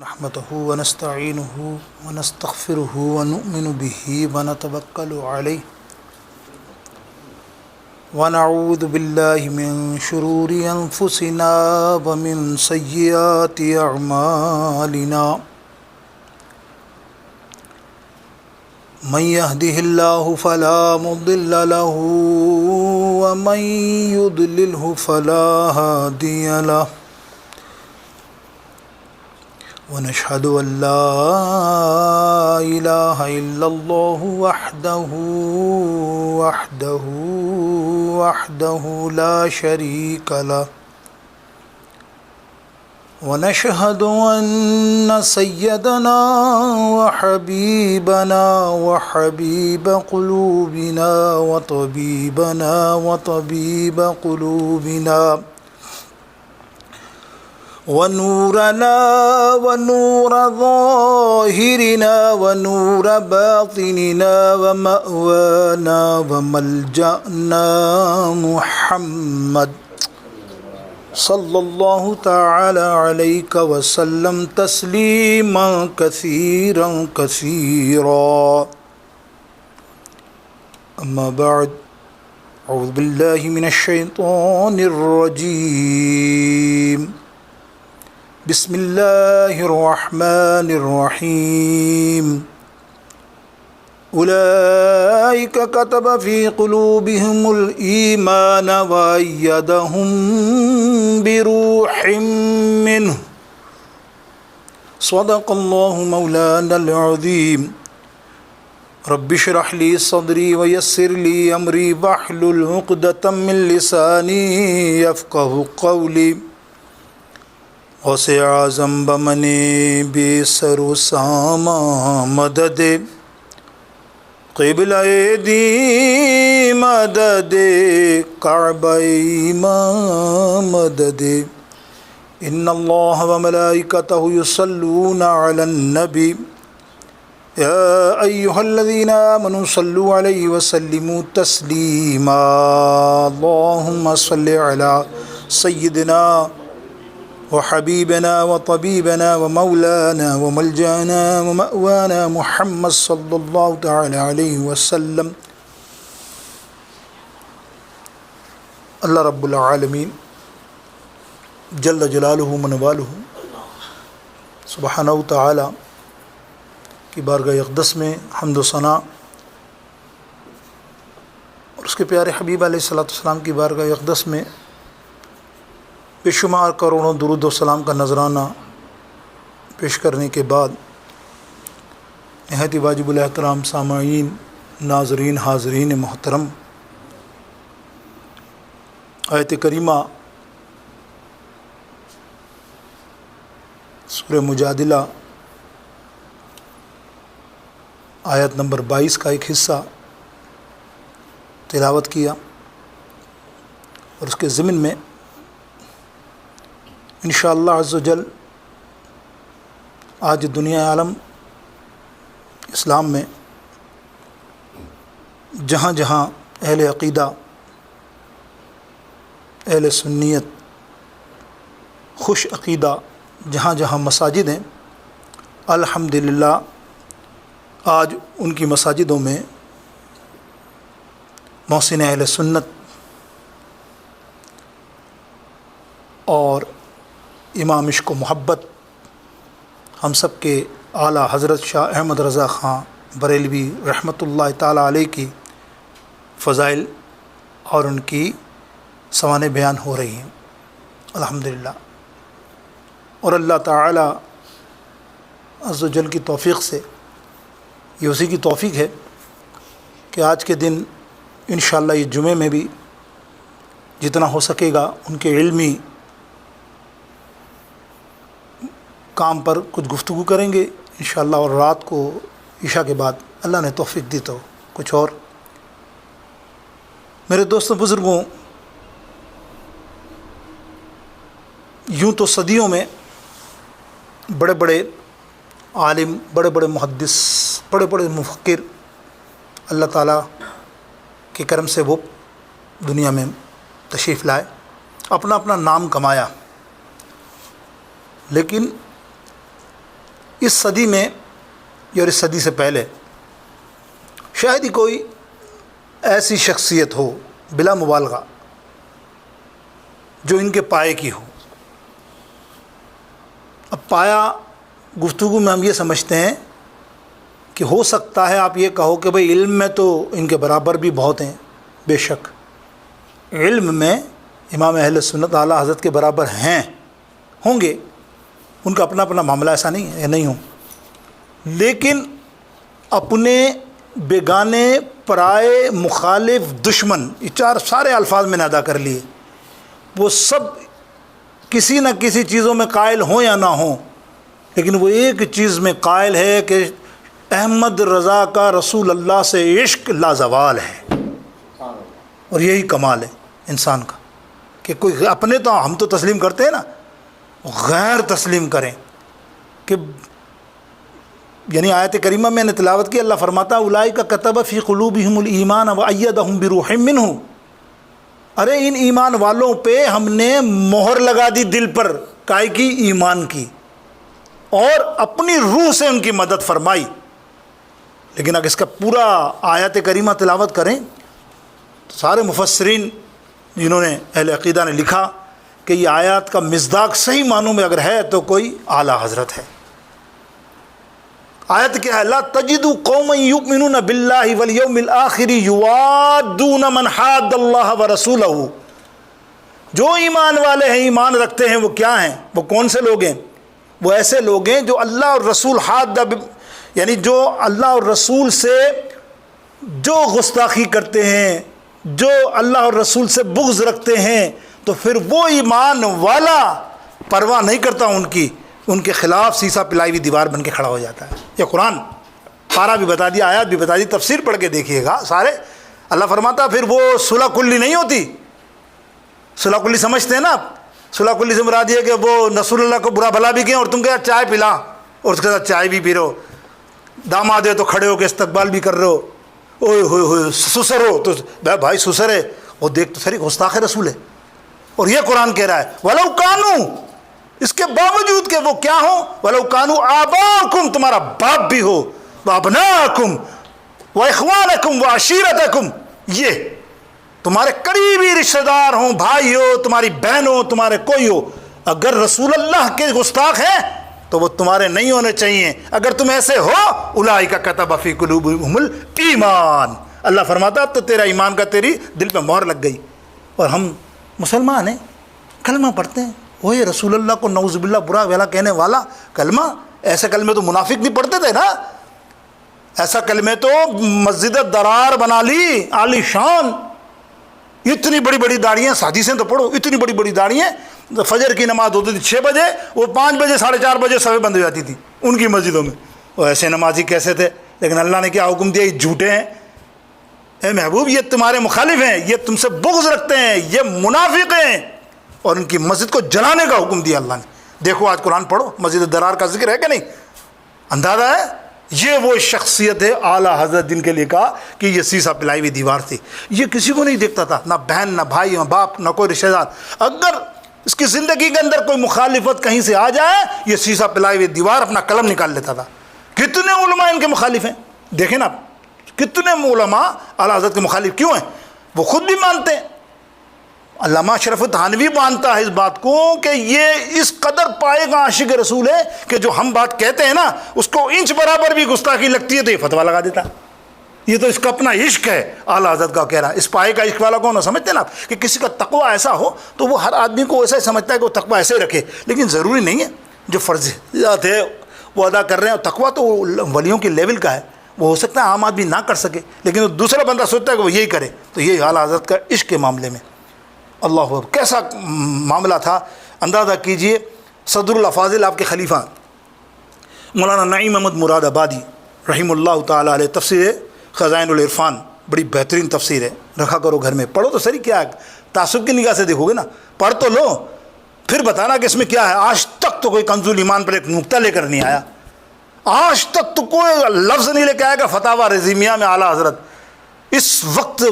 نحمده ونستعينه ونستغفره ونؤمن به ونتوكل عليه ونعوذ بالله من شرور أنفسنا ومن سيئات أعمالنا من يهده الله فلا مضل له ومن يضلله فلا هادي له ونشهد أن لا إله إلا الله وحده لا شريك له ونشهد أن سيدنا وحبيبنا وحبيب قلوبنا وطبيب قلوبنا ونورنا ونور ظاهرنا ونور باطننا ومأوانا وملجأنا محمد صلى الله تعالى عليك وسلم تسليما كثيرا أما بعد أعوذ بالله من الشيطان الرجيم بسم الله الرحمن الرحيم أولئك كتب في قلوبهم الإيمان وأيدهم بروح منه صدق الله مولانا العظيم رب اشرح لي صدري ويسر لي أمري واحلل عقدة من لساني يفقهوا قولي غوثِ اعظم بمنِ بے سر و ساما مدد قبلہ دی مدد کعبہ امام مدد ان اللہ و ملائکتہ یصلون علی النبی یا ایہا الذین آمنوا صلوا علیہ وسلموا تسلیما اللہم صل علی سیدنا وحبيبنا وطبيبنا ومولانا وملجأنا ومأوانا محمد صلى الله تعالى عليه وسلم اللہ رب العالمین جل جلالہ منوالہ سبحانہ تعالی کی بارگاہ اقدس میں حمد و ثنا اور اس کے پیارے حبیب علیہ السلام کی بارگاہ اقدس میں بے شمار کروڑوں درود و سلام کا نذرانہ پیش کرنے کے بعد نہایت واجب الاحترام سامعین، ناظرین، حاضرین محترم، آیت کریمہ سورہ مجادلہ آیت نمبر 22 کا ایک حصہ تلاوت کیا اور اس کے ضمن میں انشاءاللہ عز و جل آج دنیا عالم اسلام میں جہاں جہاں اہل عقیدہ، اہل سنیت، خوش عقیدہ، جہاں جہاں مساجد ہیں، الحمدللہ آج ان کی مساجدوں میں محسن اہل سنت اور امام عشق و محبت ہم سب کے اعلیٰ حضرت شاہ احمد رضا خان بریلوی رحمۃ اللہ تعالیٰ علیہ کی فضائل اور ان کی سوانح بیان ہو رہی ہیں الحمدللہ، اور اللہ تعالیٰ عز و جل کی توفیق سے یہ اسی کی توفیق ہے کہ آج کے دن انشاءاللہ یہ جمعے میں بھی جتنا ہو سکے گا ان کے علمی کام پر کچھ گفتگو کریں گے انشاءاللہ، اور رات کو عشاء کے بعد اللہ نے توفیق دی تو کچھ اور۔ میرے دوستوں بزرگوں، یوں تو صدیوں میں بڑے بڑے عالم، بڑے بڑے محدث، بڑے بڑے مفکر اللہ تعالیٰ کے کرم سے وہ دنیا میں تشریف لائے، اپنا اپنا نام کمایا، لیکن اس صدی میں یا اس صدی سے پہلے شاید ہی کوئی ایسی شخصیت ہو بلا مبالغہ جو ان کے پائے کی ہو۔ اب پایا گفتگو میں ہم یہ سمجھتے ہیں کہ ہو سکتا ہے آپ یہ کہو کہ بھئی علم میں تو ان کے برابر بھی بہت ہیں، بے شک علم میں امام اہل سنت اعلیٰ حضرت کے برابر ہیں، ہوں گے، ان کا اپنا اپنا معاملہ ایسا نہیں ہے نہیں ہوں، لیکن اپنے بیگانے پرائے مخالف دشمن، یہ چار سارے الفاظ میں نے ادا کر لیے، وہ سب کسی نہ کسی چیزوں میں قائل ہوں یا نہ ہوں، لیکن وہ ایک چیز میں قائل ہے کہ احمد رضا کا رسول اللہ سے عشق لازوال ہے، اور یہی کمال ہے انسان کا کہ کوئی اپنے تو ہم تو تسلیم کرتے ہیں نا، غیر تسلیم کریں کہ یعنی آیت کریمہ میں نے تلاوت کی، اللہ فرماتا اولئک کتب فی قلوبہم الایمان وایدہم بروح منہ، ارے ان ایمان والوں پہ ہم نے مہر لگا دی دل پر، کائے کی؟ ایمان کی، اور اپنی روح سے ان کی مدد فرمائی۔ لیکن اگر اس کا پورا آیت کریمہ تلاوت کریں تو سارے مفسرین جنہوں نے اہل عقیدہ نے لکھا کہ یہ آیات کا مصداق صحیح معنوں میں اگر ہے تو کوئی اعلیٰ حضرت ہے۔ آیت کیا ہے؟ لا تجد قوما یؤمنون باللہ والیوم الآخر یوادون من حاد اللہ ورسولہ، جو ایمان والے ہیں، ایمان رکھتے ہیں، وہ کیا ہیں؟ وہ کون سے لوگ ہیں؟ وہ ایسے لوگ ہیں جو اللہ اور رسول یعنی جو اللہ اور رسول سے جو گستاخی کرتے ہیں، جو اللہ اور رسول سے بغض رکھتے ہیں، تو پھر وہ ایمان والا پرواہ نہیں کرتا ان کے خلاف سیسا پلائی ہوئی دیوار بن کے کھڑا ہو جاتا ہے۔ یہ قرآن پارہ بھی بتا دیا، آیات بھی بتا دی، تفسیر پڑھ کے دیکھیے گا سارے۔ اللہ فرماتا پھر وہ صلح کلی نہیں ہوتی۔ صلح کلی سمجھتے ہیں نا آپ؟ صلح کلی سے مراد یہ کہ وہ رسول اللہ کو برا بھلا بھی کہیں اور تم کہا چائے پلا اور اس کے ساتھ چائے بھی پی رہو، داماد ہے تو کھڑے ہو کے استقبال بھی کر رہے ہو، اوئے ہوئے ہوئے سسر ہو تو بھائی سسر ہے، وہ دیکھ تو سری گستاخ رسول ہے۔ اور یہ قرآن کہہ رہا ہے وَلَوْ كَانُوا، اس کے باوجود کہ وہ کیا ہو، وَلَوْ كَانُوا آبَاءَكُمْ، تمہارا باپ بھی ہو، وَأَبْنَاءَكُمْ وَإِخْوَانَكُمْ وَعَشِيرَتَكُمْ، یہ تمہارے قریبی رشتہ دار ہوں، بھائی ہو، تمہاری بہن ہو، تمہارے کوئی ہو، اگر رسول اللہ کے گستاخ ہیں تو وہ تمہارے نہیں ہونے چاہیے۔ اگر تم ایسے ہو اولئک کتب فی قلوبہم الایمان، اللہ فرماتا اب تو تیرا ایمان کا تیری دل پہ مہر لگ گئی۔ اور ہم مسلمان ہیں، کلمہ پڑھتے ہیں، وہی رسول اللہ کو نعوذ باللہ برا بھلا کہنے والا کلمہ، ایسے کلمے تو منافق نہیں پڑھتے تھے نا، ایسا کلمے تو مسجد درار بنا لی عالی شان، اتنی بڑی بڑی داڑیاں، حدیثیں تو پڑھو، اتنی بڑی بڑی داڑیاں، فجر کی نماز ہوتی تھی 6 بجے، وہ 5 بجے 4:30 بجے صفیں بند ہو جاتی تھی ان کی مسجدوں میں۔ وہ ایسے نمازی کیسے تھے؟ لیکن اللہ نے کیا حکم دیا؟ یہ جھوٹے ہیں، اے محبوب یہ تمہارے مخالف ہیں، یہ تم سے بغض رکھتے ہیں، یہ منافق ہیں، اور ان کی مسجد کو جلانے کا حکم دیا اللہ نے۔ دیکھو آج قرآن پڑھو، مسجد درار کا ذکر ہے کہ نہیں؟ اندازہ ہے یہ وہ شخصیت ہے اعلیٰ حضرت جن کے لیے کہا کہ یہ سیسا پلائی ہوئی دیوار تھی، یہ کسی کو نہیں دیکھتا تھا، نہ بہن، نہ بھائی، نہ باپ، نہ کوئی رشتہ دار۔ اگر اس کی زندگی کے اندر کوئی مخالفت کہیں سے آ جائے، یہ سیسا پلائی ہوئی دیوار اپنا قلم نکال لیتا تھا۔ کتنے علماء ان کے مخالف ہیں، دیکھیں نا کتنے علماء اعلیٰ حضرت کے مخالف کیوں ہیں؟ وہ خود بھی مانتے ہیں، علامہ اشرف تھانوی مانتا ہے اس بات کو کہ یہ اس قدر پائے گا عاشق رسول ہے کہ جو ہم بات کہتے ہیں نا اس کو انچ برابر بھی گستاخی لگتی ہے تو یہ فتویٰ لگا دیتا۔ یہ تو اس کا اپنا عشق ہے، اعلیٰ حضرت کا کہہ رہا ہے۔ اس پائے کا عشق والا کون ہے سمجھتے ہیں نا آپ؟ کہ کسی کا تقویٰ ایسا ہو تو وہ ہر آدمی کو ایسا ہی سمجھتا ہے کہ وہ تقویٰ ایسے ہی رکھے، لیکن ضروری نہیں ہے جو فرضیات ہے وہ ادا کر رہے ہیں۔ تقویٰ تو ولیوں کے لیول کا ہے، وہ ہو سکتا ہے عام آدمی نہ کر سکے، لیکن دوسرا بندہ سوچتا ہے کہ وہ یہی کرے، تو یہ اعلیٰ حضرت کا عشق کے معاملے میں اللہ اکبر کیسا معاملہ تھا۔ اندازہ کیجئے صدر الافاضل آپ کے خلیفہ مولانا نعیم احمد مراد آبادی رحم اللہ تعالیٰ علیہ، تفسیر خزائن العرفان بڑی بہترین تفسیر ہے، رکھا کرو گھر میں، پڑھو تو صحیح، کیا تعصب کی نگاہ سے دیکھو گے نا، پڑھ تو لو پھر بتانا کہ اس میں کیا ہے۔ آج تک تو کوئی کنز الایمان پر ایک نقطہ لے کر نہیں آیا، آج تک تو کوئی لفظ نہیں لے کے آئے گا فتاویٰ رضیمیہ میں اعلیٰ حضرت۔ اس وقت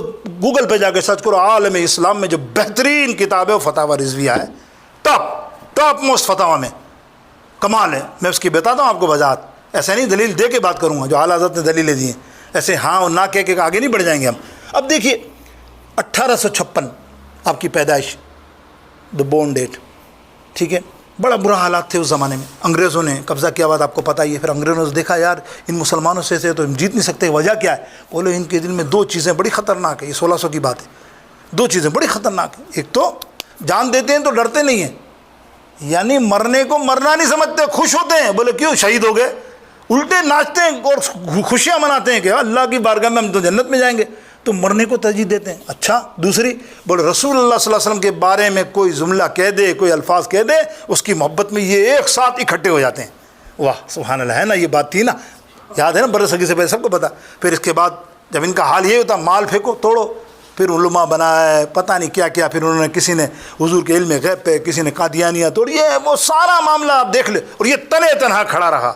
گوگل پہ جا کے سرچ کرو، عالم اسلام میں جو بہترین کتاب ہے وہ فتاویٰ رضویہ ہے، ٹاپ موسٹ فتاویٰ میں، کمال ہے. میں اس کی بتاتا ہوں آپ کو وضاحت. ایسے نہیں دلیل دے کے بات کروں گا جو اعلیٰ حضرت نے دلیلیں دی ہیں, ایسے ہاں اور نہ کہہ کے آگے نہیں بڑھ جائیں گے ہم. اب دیکھیے 1856 آپ کی پیدائش, دا بورن ڈیٹ, ٹھیک ہے. بڑا برا حالات تھے اس زمانے میں. انگریزوں نے قبضہ کیا ہوا تھا, آپ کو پتہ ہی ہے. پھر انگریزوں نے دیکھا یار ان مسلمانوں سے تو ہم جیت نہیں سکتے, وجہ کیا ہے؟ بولے ان کے دل میں دو چیزیں بڑی خطرناک ہیں. یہ 1600 کی بات ہے. دو چیزیں بڑی خطرناک ہیں. ایک تو جان دیتے ہیں تو ڈرتے نہیں ہیں, یعنی مرنے کو مرنا نہیں سمجھتے, خوش ہوتے ہیں. بولے کیوں؟ شہید ہو گئے, الٹے ناچتے ہیں اور خوشیاں مناتے ہیں کہ اللہ کی بارگاہ میں ہم تو جنت میں جائیں گے, تو مرنے کو ترجیح دیتے ہیں. اچھا دوسری, بولے رسول اللہ صلی اللہ علیہ وسلم کے بارے میں کوئی جملہ کہہ دے, کوئی الفاظ کہہ دے, اس کی محبت میں یہ ایک ساتھ اکٹھے ہو جاتے ہیں. واہ سبحان اللہ, ہے نا؟ یہ بات تھی نا, یاد ہے نا, برصغیر سے پہلے سب کو پتا. پھر اس کے بعد جب ان کا حال یہ ہوتا مال پھینکو توڑو, پھر علماء بنایا, پتہ نہیں کیا کیا, پھر انہوں نے کسی نے حضور کے علم غیب پہ, کسی نے قادیانیہ توڑ, یہ وہ سارا معاملہ آپ دیکھ لیں. اور یہ تنے تنہا کھڑا رہا,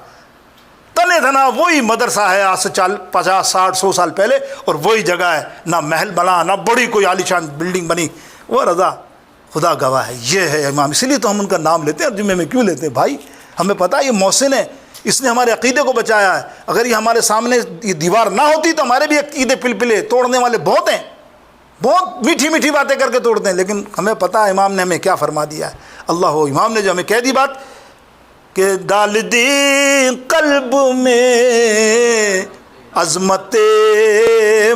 تنے تنہا. وہی مدرسہ ہے آج سے 50 60 100 سال پہلے, اور وہی جگہ ہے. نہ محل بنا, نہ بڑی کوئی عالیشان بلڈنگ بنی. وہ رضا خدا گواہ ہے, یہ ہے امام. اسی لیے تو ہم ان کا نام لیتے ہیں. اور جمعے میں کیوں لیتے ہیں بھائی؟ ہمیں پتہ ہے یہ محسن ہے, اس نے ہمارے عقیدے کو بچایا ہے. اگر یہ ہمارے سامنے یہ دیوار نہ ہوتی تو ہمارے بھی عقیدے پلپلے توڑنے والے بہت ہیں, بہت میٹھی میٹھی باتیں کر کے توڑتے ہیں. لیکن ہمیں پتہ ہے امام نے ہمیں کیا فرما دیا ہے. اللہ ہو, امام نے جو ہمیں کہہ دی بات کہ ڈال دی قلب میں عظمت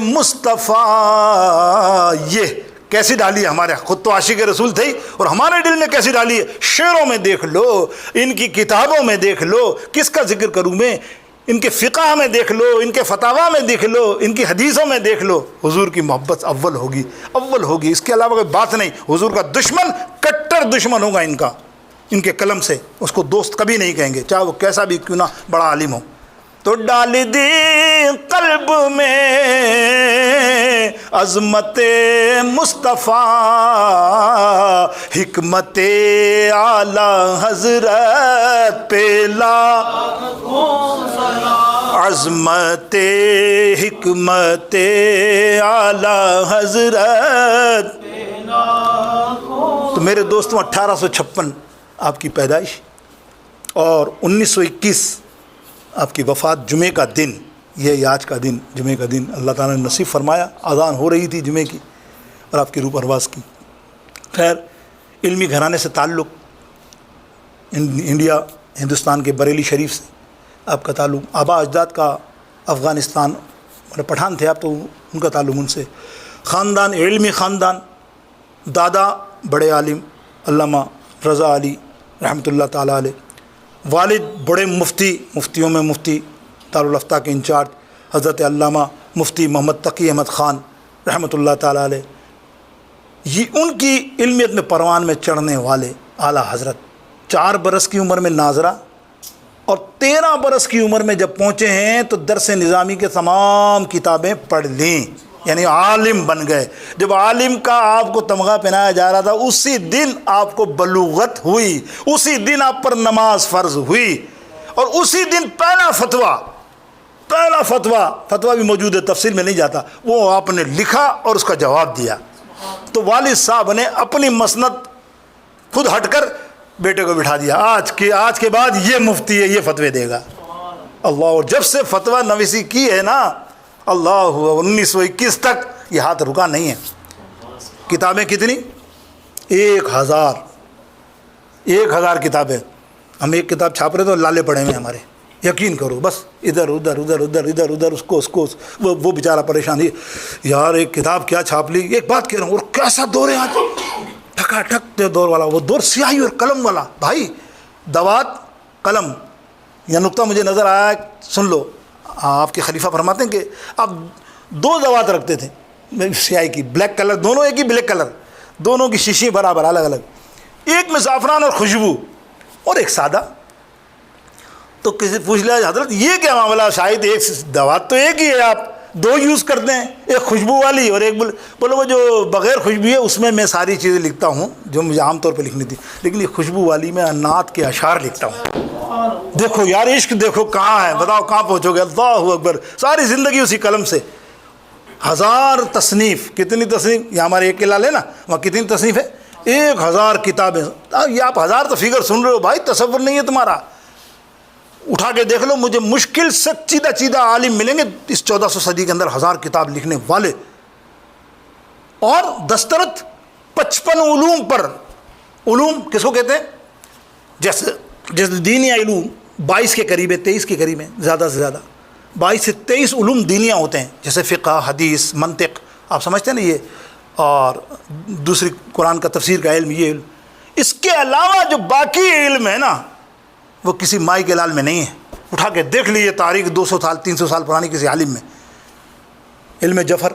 مصطفیٰ, یہ کیسی ڈالی ہے ہمارے, خود تو عاشق رسول تھے اور ہمارے دل میں کیسی ڈالی ہے. شعروں میں دیکھ لو, ان کی کتابوں میں دیکھ لو, کس کا ذکر کروں میں, ان کے فقہ میں دیکھ لو, ان کے فتاویٰ میں دیکھ لو, ان کی حدیثوں میں دیکھ لو. حضور کی محبت اول ہوگی, اول ہوگی, اس کے علاوہ کوئی بات نہیں. حضور کا دشمن کٹر دشمن ہوگا ان کا, ان کے قلم سے اس کو دوست کبھی نہیں کہیں گے, چاہے وہ کیسا بھی کیوں نہ بڑا عالم ہو. تو ڈال دی قلب میں عظمت مصطفیٰ, حکمت اعلیٰ حضرت پہلا عظمت حکمت اعلیٰ حضرت. تو میرے دوستوں 1856 آپ کی پیدائش اور 1921 آپ کی وفات, جمعے کا دن, یہ آج کا دن, جمعے کا دن اللہ تعالیٰ نے نصیب فرمایا. اذان ہو رہی تھی جمعے کی اور آپ کی روح پرواز کی. خیر, علمی گھرانے سے تعلق, انڈیا ہندوستان کے بریلی شریف سے آپ کا تعلق, آبا اجداد کا افغانستان, پٹھان تھے آپ تو ان کا تعلق ان سے. خاندان علمی خاندان, دادا بڑے عالم علامہ رضا علی رحمۃ اللہ تعالیٰ علیہ, والد بڑے مفتی, مفتیوں میں مفتی دارالفتہ کے انچارج حضرت علامہ مفتی محمد تقی احمد خان رحمۃ اللہ تعالیٰ علیہ. یہ ان کی علمیت میں پروان میں چڑھنے والے اعلیٰ حضرت 4 برس کی عمر میں ناظرہ اور 13 برس کی عمر میں جب پہنچے ہیں تو درس نظامی کے تمام کتابیں پڑھ لیں, یعنی عالم بن گئے. جب عالم کا آپ کو تمغہ پہنایا جا رہا تھا اسی دن آپ کو بلوغت ہوئی, اسی دن آپ پر نماز فرض ہوئی, اور اسی دن پہلا فتویٰ بھی موجود ہے, تفصیل میں نہیں جاتا, وہ آپ نے لکھا اور اس کا جواب دیا. تو والد صاحب نے اپنی مسند خود ہٹ کر بیٹے کو بٹھا دیا, آج کے بعد یہ مفتی ہے, یہ فتوے دے گا. اللہ, اور جب سے فتویٰ نویسی کی ہے نا, اللہ 1921 تک یہ ہاتھ رکا نہیں ہے. کتابیں کتنی؟ 1000 کتابیں. ہم ایک کتاب چھاپ رہے تو لالے پڑے ہوئے ہمارے, یقین کرو, بس ادھر ادھر اس کو وہ بیچارہ پریشان ہے یار, ایک کتاب کیا چھاپ لی. ایک بات کہہ رہا ہوں, اور کیسا دور ہے آج, ٹھکا ٹھک دور والا, وہ دور سیاہی اور قلم والا. بھائی دوات قلم, یہ نقطہ مجھے نظر آیا, سن لو. آپ کے خلیفہ فرماتے ہیں کہ آپ 2 دوات رکھتے تھے سیاہی کی, بلیک کلر, دونوں ایک ہی بلیک کلر, دونوں کی شیشی برابر الگ الگ, ایک میں زعفران اور خوشبو اور ایک سادہ. تو کسی پوچھ لیا حضرت یہ کیا معاملہ, شاید ایک دوات تو ایک ہی ہے, آپ 2 یوز کرتے ہیں, ایک خوشبو والی اور ایک بولے وہ جو بغیر خوشبو ہے اس میں ساری چیزیں لکھتا ہوں جو مجھے عام طور پہ لکھنی تھی, لیکن یہ خوشبو والی میں نعت کے اشعار لکھتا ہوں. دیکھو یار عشق دیکھو کہاں ہے, بتاؤ کہاں پہنچو گے. اللہ اکبر, ساری زندگی اسی قلم سے. 1000 تصنیف, کتنی تصنیف, یہ ہمارے ایک قلعہ ہے نا, وہاں کتنی تصنیف ہے, 1000 کتابیں. یہ آپ 1000 تو فگر سن رہے ہو بھائی, تصور نہیں ہے تمہارا. اٹھا کے دیکھ لو، مجھے مشکل سے سیدھا عالم ملیں گے اس 1400 صدی کے اندر 1000 کتاب لکھنے والے، اور دسترت 55 علوم پر. علوم کس کو کہتے ہیں؟ جیسے دینی علوم 22 کے قریب ہے، 23 کے قریب ہے، زیادہ سے زیادہ 22 سے 23 علوم دینیہ ہوتے ہیں، جیسے فقہ، حدیث، منطق، آپ سمجھتے ہیں نا یہ، اور دوسری قرآن کا تفسیر کا علم، یہ علم. اس کے علاوہ جو باقی علم ہے نا، وہ کسی مائی کے لال میں نہیں ہے. اٹھا کے دیکھ لیجیے تاریخ 200 سال 300 سال پرانی کسی عالم میں. علم جفر،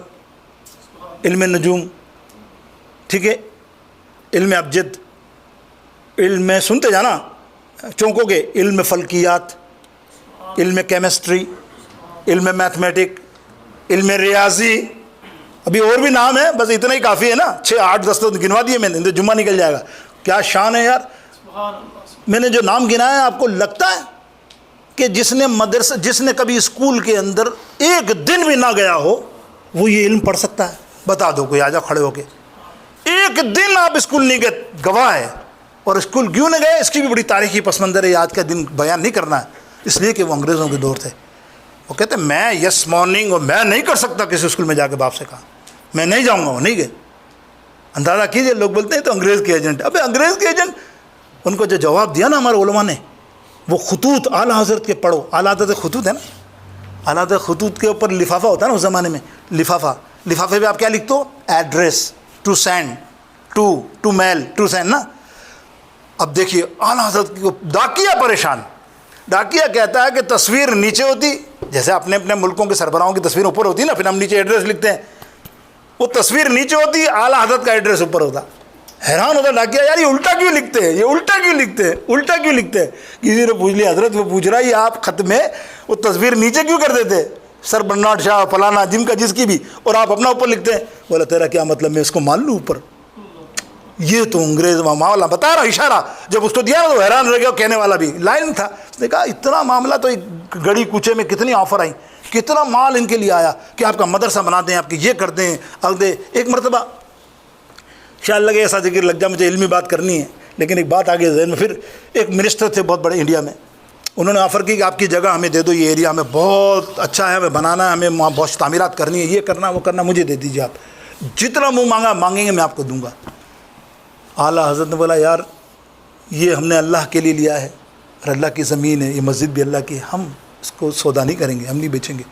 علم نجوم، ٹھیک ہے، علم ابجد، علم سنتے جانا چونکوں کے، علم فلکیات، علم کیمسٹری، علم میتھمیٹک، علم ریاضی، ابھی اور بھی نام ہے، بس اتنا ہی کافی ہے نا، 6-8-10 تو گنوا دیے میں نے، جمعہ نکل جائے گا. کیا شان ہے یار. میں نے جو نام گنا ہے، آپ کو لگتا ہے کہ جس نے مدرسہ، جس نے کبھی اسکول کے اندر ایک دن بھی نہ گیا ہو وہ یہ علم پڑھ سکتا ہے؟ بتا دو کوئی، آ جاؤ کھڑے ہو کے. ایک دن آپ اسکول نہیں گئے، گواہ ہے. اور اسکول کیوں نہیں گئے، اس کی بھی بڑی تاریخی پس منظر ہے، آج کا دن بیان نہیں کرنا ہے، اس لیے کہ وہ انگریزوں کے دور تھے. وہ کہتے ہیں میں یس مارننگ، اور میں نہیں کر سکتا کسی اسکول میں جا کے باپ سے کہا میں نہیں جاؤں گا. وہ نہیں گئے. اندازہ کیجئے، لوگ بولتے ہیں تو انگریز کے ایجنٹ. ابے انگریز کے ایجنٹ، ان کو جو جواب دیا نا ہمارے علماء نے، وہ خطوط اعلیٰ حضرت کے پڑھو. اعلیٰ حضرت خطوط ہے نا، اعلیٰ حضرت خطوط کے اوپر لفافہ ہوتا ہے نا اس زمانے میں، لفافے پہ آپ کیا لکھتے ہو؟ Address, to send, to mail, to send نا. اب دیکھیے اعلیٰ حضرت کو ڈاکیا پریشان. ڈاکیا کہتا ہے کہ تصویر نیچے ہوتی، جیسے اپنے اپنے ملکوں کے سربراہوں کی تصویر اوپر ہوتی ہے نا، پھر ہم نیچے ایڈریس لکھتے ہیں. وہ تصویر نیچے ہوتی، اعلیٰ حضرت کا ایڈریس اوپر ہوتا. حیران ہوتا ڈاکیا، یار یہ الٹا کیوں لکھتے ہیں، یہ الٹا کیوں لکھتے ہیں، الٹا کیوں لکھتے ہیں. کسی نے پوچھ لیا، حضرت وہ پوچھ رہا ہے یہ آپ خط میں وہ تصویر نیچے کیوں کر دیتے، سر برنارڈ شاہ فلانا جن کا جس کی بھی، اور آپ اپنا اوپر لکھتے ہیں. بولا تیرا کیا مطلب، میں اس کو مان لوں اوپر؟ یہ تو انگریز معاملہ بتا رہا، اشارہ. جب اس کو دیا تو حیران رہ گیا، کہنے والا بھی لائن تھا. اس نے کہا اتنا معاملہ تو ایک گڑی کوچے میں کتنی آفر آئی، کتنا مال ان کے لیے آیا کہ آپ کا مدرسہ بنا دیں، آپ کی یہ کر دیں. ایک مرتبہ خیال لگے ایسا ذکر لگ جائے، مجھے علمی بات کرنی ہے، لیکن ایک بات آگے ذہن میں. پھر ایک منسٹر تھے بہت بڑے انڈیا میں، انہوں نے آفر کی کہ آپ کی جگہ ہمیں دے دو، یہ ایریا ہمیں بہت اچھا ہے، ہمیں بنانا ہے، ہمیں وہاں بہت تعمیرات کرنی ہے، یہ کرنا وہ کرنا، مجھے دے دیجیے آپ، جتنا منہ مانگیں گے میں آپ کو دوں گا. اعلیٰ حضرت نے بولا یار یہ ہم نے اللہ کے لیے لیا ہے، اور اللہ کی زمین ہے، یہ مسجد بھی اللہ کی ہے، ہم اس کو سودا نہیں کریں گے، ہم نہیں بیچیں گے.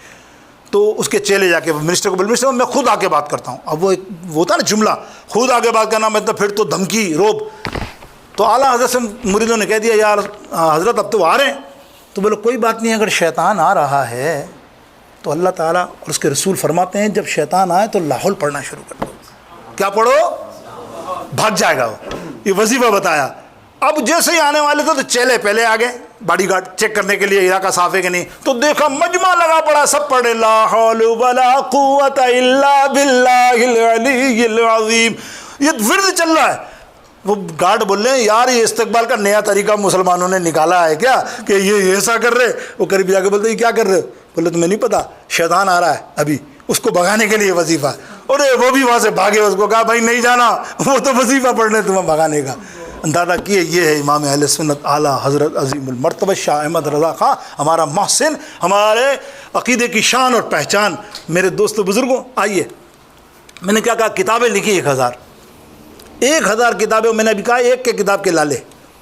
تو اس کے چیلے جا کے منسٹر کو بول، منسٹر میں خود آ کے بات کرتا ہوں. اب وہ ایک وہ ہوتا ہے نا جملہ، خود آ کے بات کرنا مطلب پھر تو دھمکی روب. تو اعلیٰ حضرت سے مریدوں نے کہہ دیا یار حضرت اب تو آ رہے ہیں. تو بولے کوئی بات نہیں، اگر شیطان آ رہا ہے تو اللہ تعالیٰ اور اس کے رسول فرماتے ہیں جب شیطان آئے تو لاحول پڑھنا شروع کر دو. کیا پڑھو؟ بھاگ جائے گا. یہ وظیفہ بتایا. اب جیسے ہی آنے والے تھے تو چیلے پہلے آ گئے، باڈی گارڈ چیک کرنے کے لیے علاقہ صاف ہے کہ نہیں. تو دیکھا مجمع لگا پڑا، سب پڑھے لا حول ولا قوت الا باللہ العلی العظیم. یہ ورد چل رہا ہے. وہ گارڈ بول رہے ہیں یار یہ استقبال کا نیا طریقہ مسلمانوں نے نکالا ہے کیا کہ یہ ایسا کر رہے. وہ قریب جا کے بولتے یہ کیا کر رہے؟ بولے تمہیں نہیں پتا شیطان آ رہا ہے ابھی، اس کو بھگانے کے لیے وظیفہ. اور وہ بھی وہاں سے بھاگے، اس کو کہا بھائی نہیں جانا، وہ تو وظیفہ پڑھنے تمہیں بھگانے کا. اندازہ کیے یہ ہے امام اہل سنت اعلیٰ حضرت عظیم المرتبہ شاہ احمد رضا خان، ہمارا محسن، ہمارے عقیدے کی شان اور پہچان. میرے دوستو بزرگوں، آئیے میں نے کیا کہا، کتابیں لکھی 1000 کتابیں. میں نے ابھی کہا ایک کے کتاب کے لالے،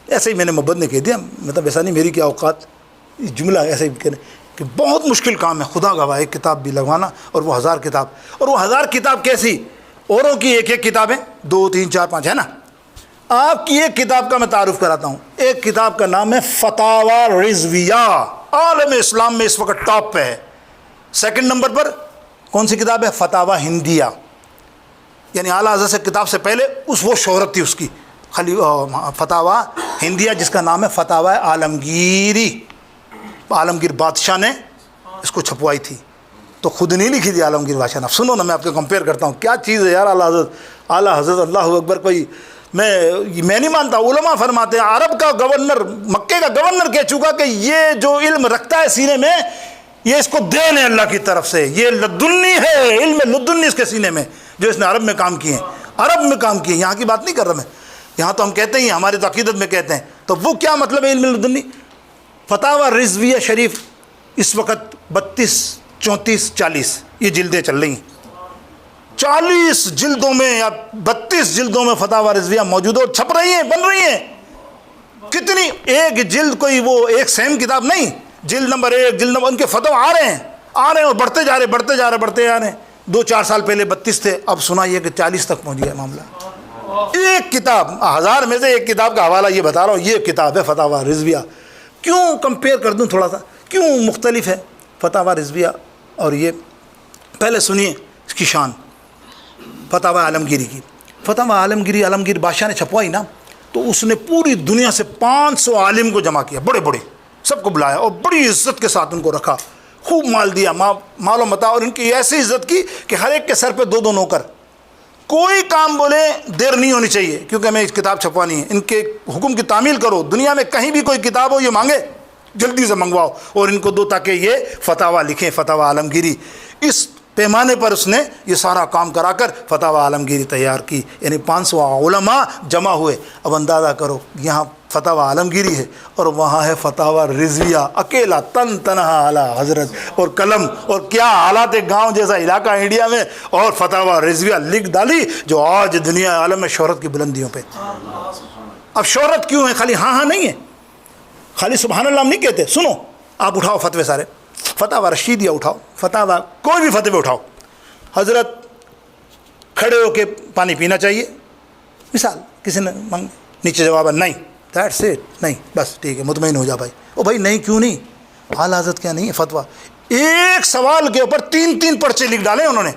ایسے ہی میں نے محبت نے کہہ دیا، مطلب ایسا نہیں میری کیا اوقات، جملہ ایسے ہی کہنے کہ بہت مشکل کام ہے، خدا گواہ ایک کتاب بھی لگوانا، اور وہ 1000 کتاب. اور وہ 1000 کتاب کیسی، اوروں کی ایک ایک کتابیں 2 3 4 5 ہے نا. آپ کی ایک کتاب کا میں تعارف کراتا ہوں. ایک کتاب کا نام ہے فتاوی رضویہ، عالم اسلام میں اس وقت ٹاپ پہ ہے. سیکنڈ نمبر پر کون سی کتاب ہے؟ فتاوی ہندیہ. یعنی اعلیٰ حضرت سے کتاب سے پہلے وہ شہرت تھی اس کی، خالی فتاوی ہندیہ، جس کا نام ہے فتاوی عالمگیری. عالمگیر بادشاہ نے اس کو چھپوائی تھی، تو خود نہیں لکھی تھی عالمگیر بادشاہ نے. سنو نا، میں آپ کو کمپیئر کرتا ہوں، کیا چیز ہے یار. اعلیٰ حضرت اللہ اکبر. کوئی میں نہیں مانتا، علماء فرماتے ہیں عرب کا گورنر، مکے کا گورنر کہہ چکا کہ یہ جو علم رکھتا ہے سینے میں، یہ اس کو دین ہے اللہ کی طرف سے، یہ لدنی ہے، علم لدنی اس کے سینے میں، جو اس نے عرب میں کام کیے ہیں. عرب میں کام کیے، یہاں کی بات نہیں کر رہا میں. یہاں تو ہم کہتے ہیں، ہمارے تو عقیدت میں کہتے ہیں. تو وہ کیا مطلب ہے علم لدنی؟ فتاوی رضویہ شریف اس وقت 32، 34، 40 یہ جلدیں چل رہی ہیں، 40 جلدوں میں یا 32 جلدوں میں فتاوی رضویہ موجود اور چھپ رہی ہیں، بن رہی ہیں۔ کتنی، ایک جلد کوئی وہ ایک سیم کتاب نہیں، جلد نمبر 1، جلد نمبر، ان کے فتوی آ رہے ہیں اور بڑھتے جا رہے ہیں۔ 2-4 سال پہلے 32 تھے، اب سنا یہ کہ 40 تک پہنچ گیا معاملہ۔ ایک کتاب، 1000 میں سے ایک کتاب کا حوالہ یہ بتا رہا ہوں، یہ کتاب ہے فتاوی رضویہ۔ کیوں کمپیئر کر دوں تھوڑا سا، کیوں مختلف ہے فتاوی رضویہ اور یہ؟ پہلے سنیے اس کی شان، فتاوی عالمگیری کی۔ فتاوی عالمگیر بادشاہ نے چھپوائی نا، تو اس نے پوری دنیا سے 500 عالم کو جمع کیا، بڑے بڑے سب کو بلایا اور بڑی عزت کے ساتھ ان کو رکھا، خوب مال دیا، مال و متاع، اور ان کی ایسی عزت کی کہ ہر ایک کے سر پہ 2 نوکر، کوئی کام بولے دیر نہیں ہونی چاہیے کیونکہ ہمیں کتاب چھپوانی ہے، ان کے حکم کی تعمیل کرو، دنیا میں کہیں بھی کوئی کتاب ہو یہ مانگے جلدی سے منگواؤ اور ان کو دو تاکہ یہ فتاوی لکھیں، فتاوی عالمگیری۔ اس پیمانے پر اس نے یہ سارا کام کرا کر فتاوی عالمگیری تیار کی، یعنی 500 علماء جمع ہوئے۔ اب اندازہ کرو، یہاں فتاوی عالمگیری ہے اور وہاں ہے فتاوی رضویہ، اکیلا تنہا اعلیٰ حضرت اور قلم، اور کیا حالات گاؤں جیسا علاقہ انڈیا میں، اور فتاوی رضویہ لکھ ڈالی جو آج دنیا عالم میں شہرت کی بلندیوں پہ۔ اب شہرت کیوں ہے؟ خالی ہاں نہیں ہے، خالی سبحان اللہ ہم نہیں کہتے۔ سنو، آپ اٹھاؤ فتوے سارے، فتاوی رشیدیہ اٹھاؤ، فتاوی کوئی بھی فتوے اٹھاؤ، حضرت کھڑے ہو کے پانی پینا چاہیے، مثال کسی نے مانگ، نیچے جواب ہے نہیں، دیٹس اٹ، نہیں، بس ٹھیک ہے، مطمئن ہو جا بھائی۔ او بھائی نہیں کیوں نہیں؟ اعلیٰ حضرت کیا نہیں ہے فتویٰ؟ ایک سوال کے اوپر 3 پرچے لکھ ڈالے انہوں نے،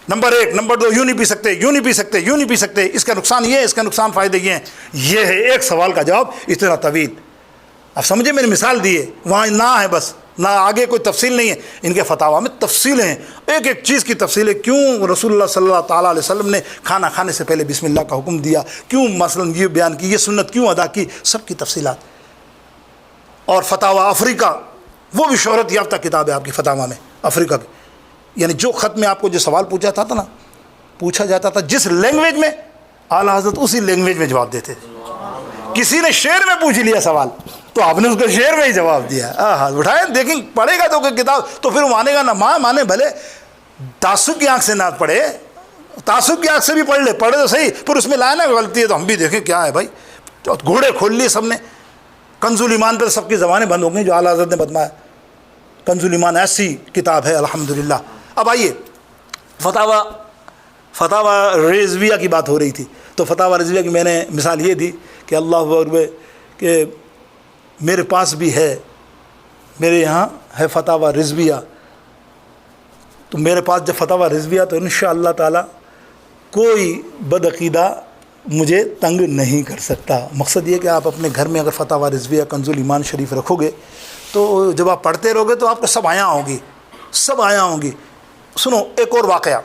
نمبر 1، نمبر 2، یوں نہیں پی سکتے، یوں نہیں پی سکتے، یوں نہیں پی سکتے، اس کا نقصان یہ ہے، اس کا نقصان فائدے یہ ہیں۔ یہ ہے ایک سوال کا جواب اتنا طویل۔ اب سمجھے، میں نے مثال دی ہے، وہاں نہ ہے بس، نہ آگے کوئی تفصیل نہیں ہے۔ ان کے فتاویٰ میں تفصیلیں ہیں، ایک ایک چیز کی تفصیل ہے۔ کیوں رسول اللہ صلی اللہ تعالیٰ علیہ وسلم نے کھانا کھانے سے پہلے بسم اللہ کا حکم دیا، کیوں مثلا یہ بیان کی، یہ سنت کیوں ادا کی، سب کی تفصیلات۔ اور فتاویٰ افریقہ، وہ بھی شہرت یافتہ کتاب ہے آپ کی فتاویٰ میں، افریقہ کی، یعنی جو خط میں آپ کو جو سوال پوچھا جاتا تھا جس لینگویج میں، اعلیٰ حضرت اسی لینگویج میں جواب دیتے تھے۔ کسی نے شعر میں پوچھ لیا سوال تو آپ نے اس کو شعر میں ہی جواب دیا۔ اٹھائیں دیکھیں، پڑھے گا تو کوئی کتاب تو پھر مانے گا نہ، مانے بھلے تعصب کی آنکھ سے نہ پڑھے، تعصب کی آنکھ سے بھی پڑھے تو صحیح، پھر اس میں لائے نا غلطی ہے تو ہم بھی دیکھیں کیا ہے بھائی۔ گھوڑے کھول لیے سب نے، کنز الایمان پہ سب کی زبانیں بند ہو گئیں جو اعلیٰ حضرت نے بتمایا۔ کنز الایمان ایسی کتاب ہے الحمدللہ۔ اب آئیے، فتاوی رضویہ کی بات ہو رہی تھی، تو فتاوی رضویہ کی میں نے مثال یہ دی کہ اللہ اکبر، کہ میرے پاس بھی ہے، میرے یہاں ہے فتاوی رضویہ، تو میرے پاس جب فتاوی رضویہ تو انشاءاللہ تعالی کوئی بدعقیدہ مجھے تنگ نہیں کر سکتا۔ مقصد یہ کہ آپ اپنے گھر میں اگر فتاوی رضویہ کنز الایمان شریف رکھو گے تو جب آپ پڑھتے رہو گے تو آپ کو سب آیاں ہوں گی۔ سنو ایک اور واقعہ،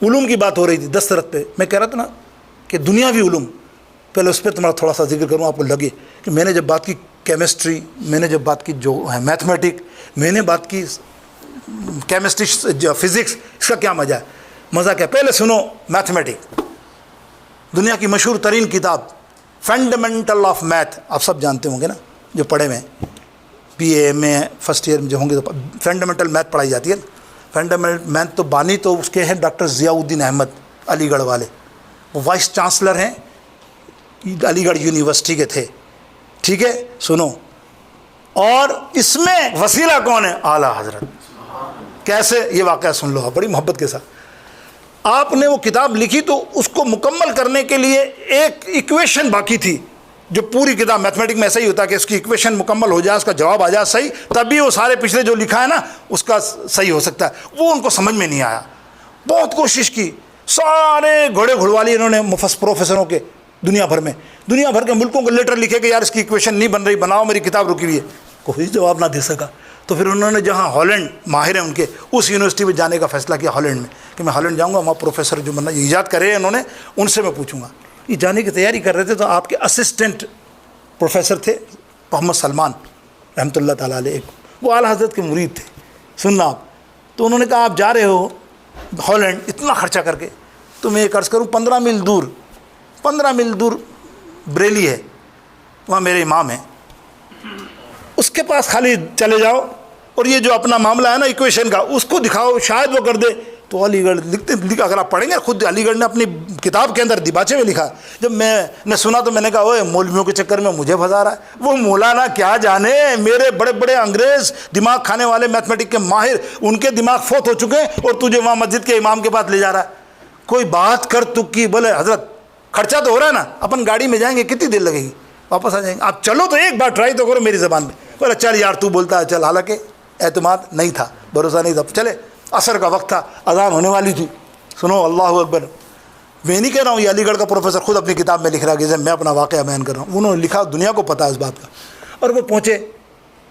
علوم کی بات ہو رہی تھی دسترت پہ، میں کہہ رہا تھا نا کہ دنیاوی علوم، پہلے اس پہ تمہارا تھوڑا سا ذکر کروں، آپ کو لگے کہ میں نے جب بات کی کیمسٹری، میں نے جب بات کی جو ہے میتھمیٹک، میں نے بات کی کیمسٹری فزکس، اس کا کیا مزہ کیا؟ پہلے سنو، میتھمیٹک دنیا کی مشہور ترین کتاب فنڈامنٹل آف میتھ، آپ سب جانتے ہوں گے نا جو پڑھے ہوئے ہیں، B A M A first year میں جو ہوں گے تو فنڈامنٹل میتھ پڑھائی جاتی ہے۔ فنڈامنٹل میتھ تو بانی تو اس کے ہیں ڈاکٹر ضیاء الدین احمد علی گڑھ والے، وہ وائس چانسلر ہیں علی گڑھ یونیورسٹی کے تھے، ٹھیک ہے؟ سنو، اور اس میں وسیلہ کون ہے؟ اعلیٰ حضرت۔ کیسے؟ یہ واقعہ سن لو بڑی محبت کے ساتھ۔ آپ نے وہ کتاب لکھی تو اس کو مکمل کرنے کے لیے ایک ایکویشن باقی تھی، جو پوری کتاب میتھمیٹک میں ایسا ہی ہوتا ہے کہ اس کی ایکویشن مکمل ہو جائے، اس کا جواب آ جائے صحیح، تبھی وہ سارے پچھلے جو لکھا ہے نا اس کا صحیح ہو سکتا ہے۔ وہ ان کو سمجھ میں نہیں آیا، بہت کوشش کی، سارے گھوڑے گھڑوالی انہوں نے پروفیسروں کے دنیا بھر کے ملکوں کو لیٹر لکھے کہ یار اس کی ایکویشن نہیں بن رہی، بناؤ، میری کتاب رکی ہوئی ہے، کوئی جواب نہ دے سکا۔ تو پھر انہوں نے جہاں ہالینڈ ماہر ہیں ان کے، اس یونیورسٹی میں جانے کا فیصلہ کیا، ہالینڈ میں، کہ میں ہالینڈ جاؤں گا، وہاں پروفیسر جو بننا ایجاد کرے انہوں نے، ان سے میں پوچھوں گا۔ یہ جانے کی تیاری کر رہے تھے تو آپ کے اسسٹنٹ پروفیسر تھے محمد سلمان رحمۃ اللہ تعالیٰ علیہ، وہ اعلیٰ حضرت کے مرید تھے، سننا آپ۔ تو انہوں نے کہا آپ جا رہے ہو ہالینڈ اتنا خرچہ کر کے، تو میں ایک عرض کروں 15 میل دور بریلی ہے، وہاں میرے امام ہیں، اس کے پاس خالی چلے جاؤ اور یہ جو اپنا معاملہ ہے نا ایکویشن کا اس کو دکھاؤ، شاید وہ کر دے۔ تو علی گڑھ لکھا، اگر آپ پڑھیں گے خود علی گڑھ نے اپنی کتاب کے اندر دیباچے میں لکھا، جب میں نے سنا تو میں نے کہا اوے مولویوں کے چکر میں مجھے پھنسا رہا ہے، وہ مولانا کیا جانے، میرے بڑے بڑے انگریز دماغ کھانے والے میتھمیٹک کے ماہر، ان کے دماغ فوت ہو چکے ہیں اور تجھے وہاں مسجد کے امام کے پاس لے جا رہا ہے۔ کوئی بات کر تو کی، بولے حضرت خرچہ تو ہو رہا ہے نا، اپن گاڑی میں جائیں گے کتنی دیر لگے گی، واپس آ جائیں گے، آپ چلو تو ایک بار ٹرائی تو کرو میری زبان میں۔ بولا چل یار تو بولتا ہے چل، حالانکہ اعتماد نہیں تھا، بھروسہ نہیں تھا۔ چلے عصر کا وقت تھا، اذان ہونے والی تھی، سنو اللہ اکبر۔ میں نہیں کہہ رہا ہوں، یہ علی گڑھ کا پروفیسر خود اپنی کتاب میں لکھ رہا ہے، میں اپنا واقعہ بیان کر رہا ہوں، انہوں نے لکھا، دنیا کو پتہ ہے اس بات کا۔ اور وہ پہنچے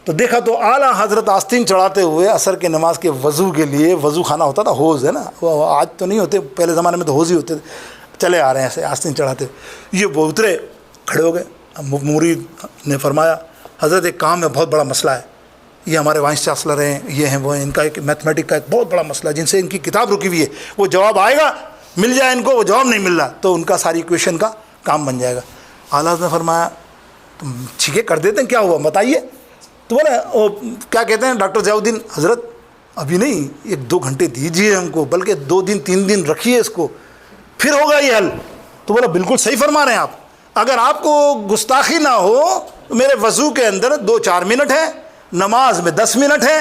تو دیکھا تو اعلیٰ حضرت آستین چڑھاتے ہوئے عصر کے نماز کے وضو کے لیے، وضو خانہ ہوتا تھا، حوض ہے نا، وہ آج تو نہیں ہوتے، پہلے زمانے میں تو حوض ہی ہوتے تھے، چلے آ رہے ہیں ایسے آستین چڑھاتے ہوئے۔ یہ وہ اترے، کھڑے ہو گئے، مرید نے فرمایا حضرت ایک کام ہے، بہت بڑا مسئلہ ہے، یہ ہمارے وائس چانسلر ہیں، یہ ہیں وہ ہیں، ان کا ایک میتھمیٹک کا ایک بہت بڑا مسئلہ ہے جن سے ان کی کتاب رکی ہوئی ہے، وہ جواب آئے گا، مل جائے ان کو، وہ جواب نہیں مل رہا تو ان کا ساری ایکویشن کا کام بن جائے گا۔ اعلیٰ نے فرمایا تم ٹھیک ہے کر دیتے ہیں، کیا ہوا بتائیے۔ تو بولے وہ کیا کہتے ہیں ڈاکٹر ضیاء الدین، حضرت ابھی نہیں، 1-2 گھنٹے دیجیے ہم کو، بلکہ 2 دن 3 دن رکھیے اس کو، پھر ہوگا یہ حل۔ تو بولا بالکل صحیح فرما رہے ہیں آپ، اگر آپ کو گستاخی نہ ہو، میرے وضو کے اندر 2-4 منٹ ہے، نماز میں 10 منٹ ہے،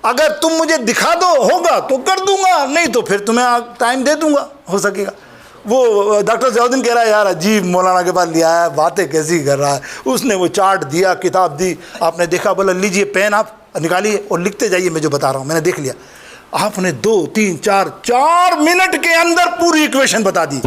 اگر تم مجھے دکھا دو ہوگا تو کر دوں گا، نہیں تو پھر تمہیں ٹائم دے دوں گا، ہو سکے گا۔ وہ ڈاکٹر ضیاء الدین کہہ رہا ہے یار عجیب مولانا کے پاس لیا ہے، باتیں کیسی کر رہا ہے۔ اس نے وہ چارٹ دیا، کتاب دی، آپ نے دیکھا، بولا لیجئے پین آپ نکالیے اور لکھتے جائیے میں جو بتا رہا ہوں، میں نے دیکھ لیا۔ آپ نے 2-3-4 منٹ کے اندر پوری ایکویشن بتا دی۔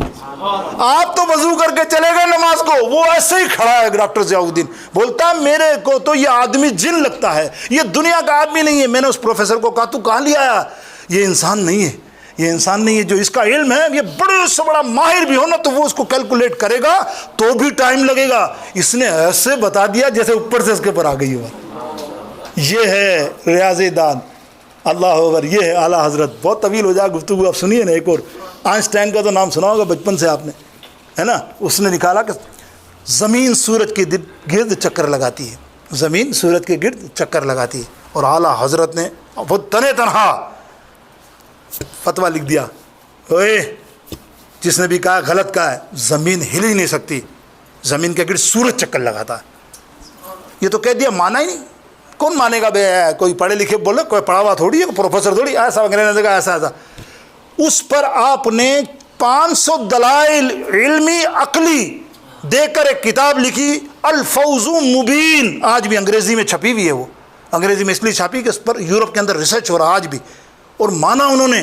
آپ تو وضو کر کے چلے گئے نماز کو، وہ ایسے ہی کھڑا ہے ڈاکٹر ضیاء الدین، بولتا میرے کو تو یہ آدمی جن لگتا ہے، یہ دنیا کا آدمی نہیں ہے۔ میں نے اس پروفیسر کو کہا تو کہاں لیا آیا، یہ انسان نہیں ہے، یہ انسان نہیں ہے، جو اس کا علم ہے یہ بڑے سے بڑا ماہر بھی ہو نا تو وہ اس کو کیلکولیٹ کرے گا تو بھی ٹائم لگے گا، اس نے ایسے بتا دیا جیسے اوپر سے اس کے پر آ گئی ہوا۔ یہ ہے ریاضی دان، اللہ اکبر، یہ ہے اعلیٰ حضرت۔ بہت طویل ہو جائے گفتگو، آپ سنیے نا ایک اور۔ آئنسٹائن کا تو نام سنا ہوگا بچپن سے آپ نے، ہے نا، اس نے نکالا کہ زمین سورج کے گرد چکر لگاتی ہے، زمین سورج کے گرد چکر لگاتی ہے، اور اعلیٰ حضرت نے وہ تنہا فتویٰ لکھ دیا، اوے جس نے بھی کہا غلط کہا ہے، زمین ہل ہی نہیں سکتی، زمین کے گرد سورج چکر لگاتا ہے۔ یہ تو کہہ دیا، مانا ہی نہیں، کون مانے گا بے؟ کوئی پڑھے لکھے بولے، کوئی پڑھا ہوا تھوڑی ہے، پروفیسر تھوڑی، ایسا انگریز نے کہا ایسا ایسا۔ اس پر آپ نے 500 دلائل علمی عقلی دے کر ایک کتاب لکھی، الفوز مبین، آج بھی انگریزی میں چھپی ہوئی ہے، وہ انگریزی میں اس لیے چھپی کہ اس پر یورپ کے اندر ریسرچ ہو رہا آج بھی، اور مانا انہوں نے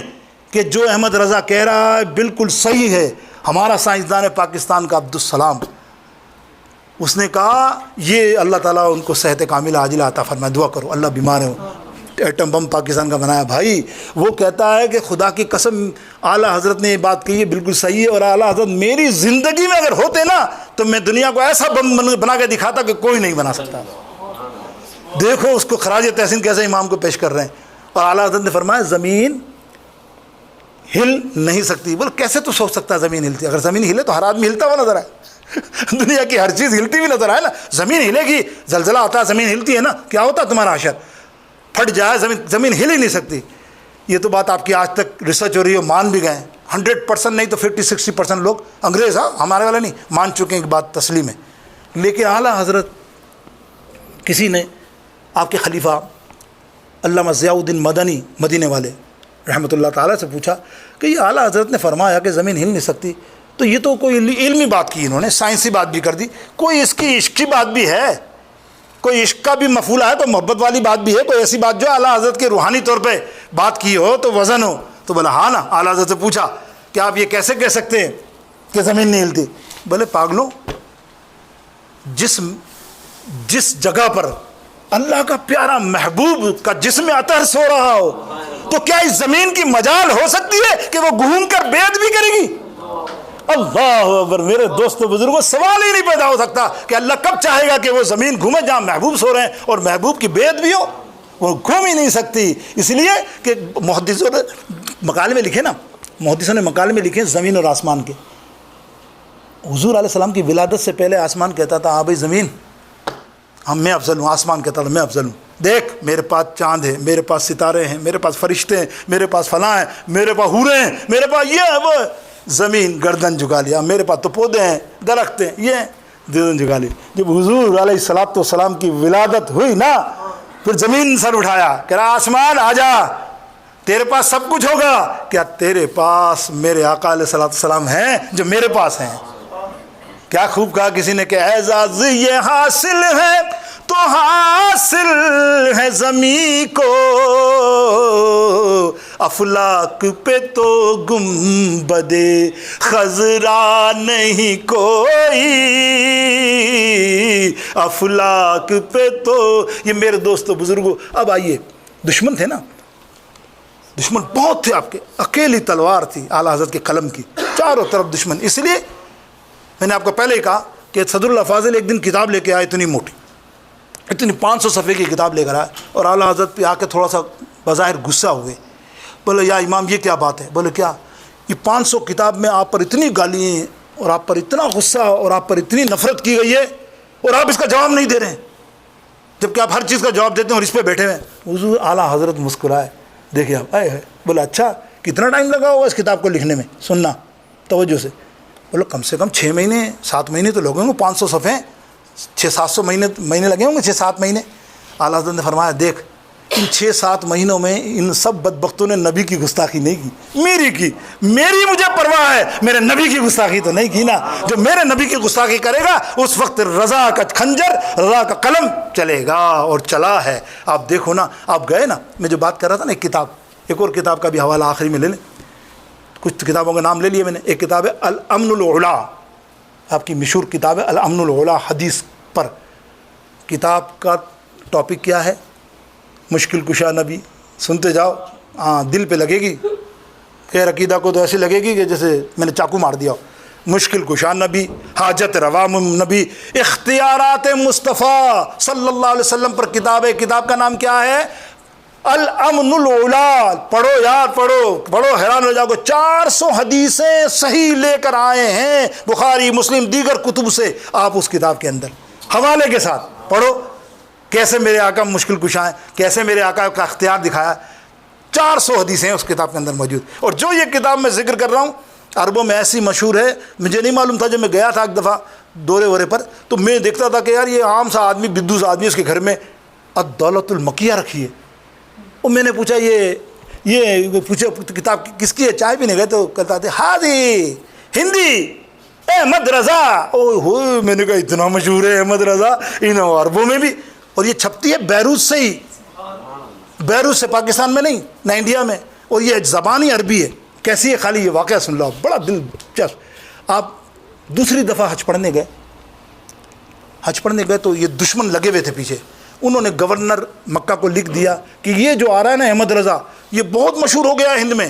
کہ جو احمد رضا کہہ رہا ہے بالکل صحیح ہے۔ ہمارا سائنسدان پاکستان کا عبدالسلام، اس نے کہا یہ اللہ تعالیٰ ان کو صحت کاملہ عاجلہ عطا فرمائے، دعا کرو، اللہ بیمار ہے، ایٹم بم پاکستان کا بنایا بھائی۔ وہ کہتا ہے کہ خدا کی قسم اعلیٰ حضرت نے یہ بات کہی ہے بالکل صحیح ہے، اور اعلیٰ حضرت میری زندگی میں اگر ہوتے نا تو میں دنیا کو ایسا بم بنا کے دکھاتا کہ کوئی نہیں بنا سکتا۔ دیکھو اس کو خراج تحسین کیسے امام کو پیش کر رہے ہیں، اور اعلیٰ حضرت نے فرمایا زمین ہل نہیں سکتی۔ بول کیسے تو سوچ سکتا ہے زمین ہلتی؟ اگر زمین ہلے تو ہر آدمی ہلتا ہوا نظر آئے، دنیا کی ہر چیز ہلتی ہوئی نظر آئے نا، زمین ہلے گی، زلزلہ آتا ہے زمین ہلتی ہے نا، کیا ہوتا ہے تمہارا حشر پھٹ جائے، زمین ہل ہی نہیں سکتی۔ یہ تو بات آپ کی آج تک ریسرچ ہو رہی ہے، مان بھی گئے 100% نہیں تو 50-60% لوگ، انگریز ہمارے والے نہیں، مان چکے ہیں ایک بات تسلیم ہے۔ لیکن اعلیٰ حضرت، کسی نے آپ کے خلیفہ علامہ ضیاء الدین مدنی مدینے والے رحمۃ اللہ تعالیٰ سے پوچھا کہ یہ اعلیٰ حضرت نے فرمایا کہ زمین ہل نہیں سکتی، تو یہ تو کوئی علمی بات کی، انہوں نے سائنسی بات بھی کر دی، کوئی اس کی عشق کی بات بھی ہے، کوئی عشق کا بھی مفعول ہے، کوئی محبت والی بات بھی ہے، کوئی ایسی بات جو اعلیٰ حضرت کے روحانی طور پہ بات کی ہو تو وزن ہو؟ تو بولا ہاں نا۔ اعلیٰ حضرت سے پوچھا کہ آپ یہ کیسے کہہ سکتے ہیں کہ زمین نہیں ہلتی؟ بولے پاگلوں، جس جگہ پر اللہ کا پیارا محبوب کا جسم اطہر سو رہا ہو تو کیا اس زمین کی مجال ہو سکتی ہے کہ وہ گھوم کر بیعت بھی کرے گی؟ اللہ اکبر، میرے دوستو بزرگوں، سوال ہی نہیں پیدا ہو سکتا کہ اللہ کب چاہے گا کہ وہ زمین گھومے جہاں محبوب سو رہے ہیں اور محبوب کی بیعت بھی ہو، وہ گھوم ہی نہیں سکتی۔ اس لیے کہ محدثوں نے مقالے میں لکھے نا، محدثوں نے مقالے میں لکھے زمین اور آسمان کے۔ حضور علیہ السلام کی ولادت سے پہلے آسمان کہتا تھا ہاں بھائی زمین میں افضل ہوں، آسمان کہتا تھا میں افضل ہوں، دیکھ میرے پاس چاند ہے، میرے پاس ستارے ہیں، میرے پاس فرشتے ہیں، میرے پاس فلاں ہیں، میرے پاس حوریں ہیں، میرے پاس یہ ہے وہ، زمین گردن جھکا لیا، میرے پاس تو پودے ہیں، درخت ہیں، یہ گردن جھکا لی۔ جب حضور علیہ الصلوۃ والسلام کی ولادت ہوئی نا، پھر زمین سر اٹھایا، کہہ رہا آسمان آ جا، تیرے پاس سب کچھ ہوگا، کیا تیرے پاس میرے آقا علیہ الصلوۃ والسلام ہیں جو میرے پاس ہیں؟ کیا خوب کہا کسی نے کہ اعزاز یہ حاصل ہے تو حاصل ہے زمین کو، افلاک پہ تو گنبد خضرا نہیں کوئی، افلاک پہ تو۔ یہ میرے دوستو بزرگوں، اب آئیے، دشمن تھے نا، دشمن بہت تھے آپ کے، اکیلی تلوار تھی اعلیٰ حضرت کے قلم کی، چاروں طرف دشمن۔ اس لیے میں نے آپ کو پہلے ہی کہا کہ صدر اللہ فاضل ایک دن کتاب لے کے آئے، اتنی موٹی، اتنی 500 صفحے کی کتاب لے کر آئے، اور اعلیٰ حضرت پہ آ کے تھوڑا سا بظاہر غصہ ہوئے، بولے یا امام یہ کیا بات ہے؟ بولے کیا یہ 500 کتاب میں آپ پر اتنی گالیاں ہیں اور آپ پر اتنا غصہ اور آپ پر اتنی نفرت کی گئی ہے اور آپ اس کا جواب نہیں دے رہے ہیں، جبکہ آپ ہر چیز کا جواب دیتے ہیں اور اس پہ بیٹھے ہوئے ہیں۔ حضور اعلیٰ حضرت مسکرائے، دیکھیں آپ آئے ہے، بولے اچھا کتنا ٹائم لگا ہوگا اس کتاب کو لکھنے میں؟ سننا توجہ سے، بولو کم سے کم 6 مہینے 7 مہینے تو لگیں گے، 500 صفحے 600-700 مہینے لگے ہوں گے، 6-7 مہینے۔ اعلیٰ حضرت نے فرمایا دیکھ ان 6-7 مہینوں میں ان سب بدبختوں نے نبی کی گستاخی نہیں کی، میری کی، میری مجھے پرواہ ہے، میرے نبی کی گستاخی تو نہیں کی نا۔ جو میرے نبی کی گستاخی کرے گا اس وقت رضا کا کھنجر، رضا کا قلم چلے گا، اور چلا ہے۔ آپ دیکھو نا، آپ گئے نا، میں جو بات کر رہا تھا نا، ایک کتاب، ایک اور کتاب کا بھی حوالہ آخری میں لے لیں، کچھ کتابوں کا نام لے لیے میں نے۔ ایک کتاب ہے الامن العلا، آپ کی مشہور کتاب ہے الامن العلا، حدیث پر۔ کتاب کا ٹاپک کیا ہے؟ مشکل کشا نبی، سنتے جاؤ، ہاں دل پہ لگے گی، خیر عقیدہ کو تو ایسے لگے گی کہ جیسے میں نے چاقو مار دیا ہو۔ مشکل کشا نبی، حاجت روا نبی، اختیارات مصطفیٰ صلی اللہ علیہ وسلم پر کتاب ہے۔ کتاب کا نام کیا ہے؟ الامن العلا۔ پڑھو یار، پڑھو، حیران ہو جاؤ گے، 400 حدیثیں صحیح لے کر آئے ہیں بخاری مسلم دیگر کتب سے، آپ اس کتاب کے اندر حوالے کے ساتھ پڑھو، کیسے میرے آقا مشکل کشا ہیں، کیسے میرے آقا کا اختیار دکھایا۔ 400 حدیثیں ہیں اس کتاب کے اندر موجود، اور جو یہ کتاب میں ذکر کر رہا ہوں عربوں میں ایسی مشہور ہے، مجھے نہیں معلوم تھا، جب میں گیا تھا ایک دفعہ دورے پر، تو میں دیکھتا تھا کہ یار یہ عام سا آدمی، بدو سا آدمی، اس کے گھر میں الدولۃ المکیہ رکھی ہے۔ اور میں نے پوچھا یہ پوچھا کتاب کس کی ہے؟ چائے پینے گئے تو کہتا تھے ہادی ہندی احمد رضا۔ اوہ، میں نے کہا اتنا مشہور ہے احمد رضا ان عربوں میں بھی، اور یہ چھپتی ہے بیروت سے ہی، بیروت سے، پاکستان میں نہیں، نہ انڈیا میں، اور یہ زبان ہی عربی ہے۔ کیسی ہے؟ خالی یہ واقعہ سن لو، بڑا دلچسپ۔ آپ دوسری دفعہ حج پڑھنے گئے تو یہ دشمن لگے ہوئے تھے پیچھے، انہوں نے گورنر مکہ کو لکھ دیا کہ یہ جو آ رہا ہے نا احمد رضا، یہ بہت مشہور ہو گیا ہے ہند میں،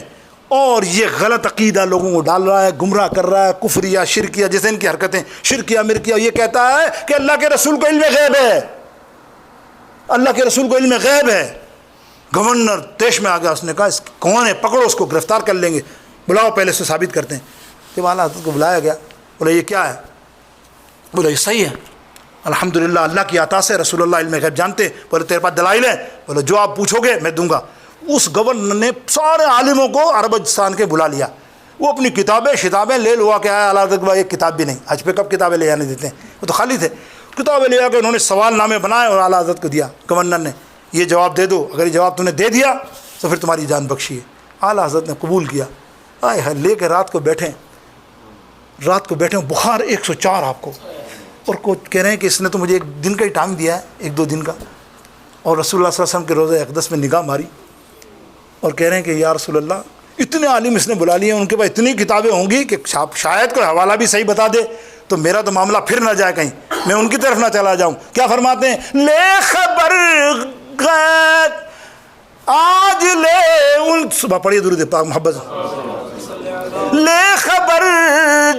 اور یہ غلط عقیدہ لوگوں کو ڈال رہا ہے، گمراہ کر رہا ہے، کفریہ شرکیہ، جیسے ان کی حرکتیں شرکیہ مرکیہ، یہ کہتا ہے کہ اللہ کے رسول کو علم غیب ہے، اللہ کے رسول کو علم غیب ہے۔ گورنر دیش میں آ گیا، اس نے کہا اس کون ہے، پکڑو اس کو، گرفتار کر لیں گے، بلاؤ پہلے سے ثابت کرتے ہیں۔ جب اعلیٰ حضرت کو بلایا گیا، بولے یہ کیا ہے؟ بولے یہ صحیح ہے، الحمدللہ اللہ کی عطا سے رسول اللہ علم غیب جانتے۔ بولے تیرے پاس دلائل ہے؟ بولے جو آپ پوچھو گے میں دوں گا۔ اس گورنر نے سارے عالموں کو عربستان کے بلا لیا، وہ اپنی کتابیں لے لوا کے آیا۔ اعلیٰ حضرت ایک کتاب بھی نہیں، حج پہ کب کتابیں لے آنے دیتے ہیں، وہ تو خالی تھے۔ کتابیں لے آ کے انہوں نے سوال نامے بنائے اور اعلیٰ حضرت کو دیا۔ گورنر نے یہ جواب دے دو، اگر یہ جواب تم نے دے دیا تو پھر تمہاری جان بخشی ہے۔ اعلیٰ حضرت نے قبول کیا، آئے ہے لے کے رات کو بیٹھے، بخار 104 آپ کو، اور کہہ رہے ہیں کہ اس نے تو مجھے 1 دن کا ہی ٹائم دیا ہے، 1-2 دن کا، اور رسول اللہ صلی اللہ علیہ وسلم کے روضہ اقدس میں نگاہ ماری اور کہہ رہے ہیں کہ یا رسول اللہ اتنے عالم اس نے بلا لیے، ان کے پاس اتنی کتابیں ہوں گی کہ شاید کوئی حوالہ بھی صحیح بتا دے تو میرا تو معاملہ پھر نہ جائے کہیں، میں ان کی طرف نہ چلا جاؤں۔ کیا فرماتے ہیں؟ لے خبر غیب آج لے ان، صبح پڑھیے درود پاک محبت، لے خبر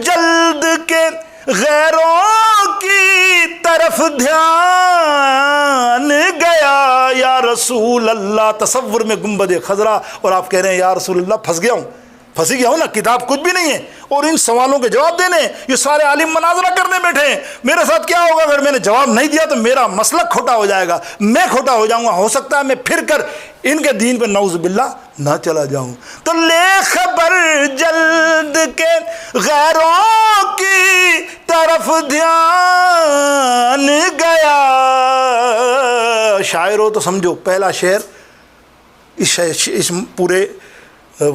جلد کے غیروں کی طرف دھیان گیا یا رسول اللہ۔ تصور میں گنبد خضرا، اور آپ کہہ رہے ہیں یا رسول اللہ پھنس گیا ہوں، پھنسی گیا ہوں نا، کتاب کچھ بھی نہیں ہے اور ان سوالوں کے جواب دینے، یہ سارے عالم مناظرہ کرنے بیٹھے ہیں۔ میرے ساتھ کیا ہوگا اگر میں نے جواب نہیں دیا تو میرا مسلک کھوٹا ہو جائے گا، میں کھوٹا ہو جاؤں گا، ہو سکتا ہے میں پھر کر ان کے دین پہ نعوذ باللہ نہ چلا جاؤں۔ تو لے خبر جلد کے غیروں کی طرف دھیان گیا۔ شاعر ہو تو سمجھو، پہلا شعر اس پورے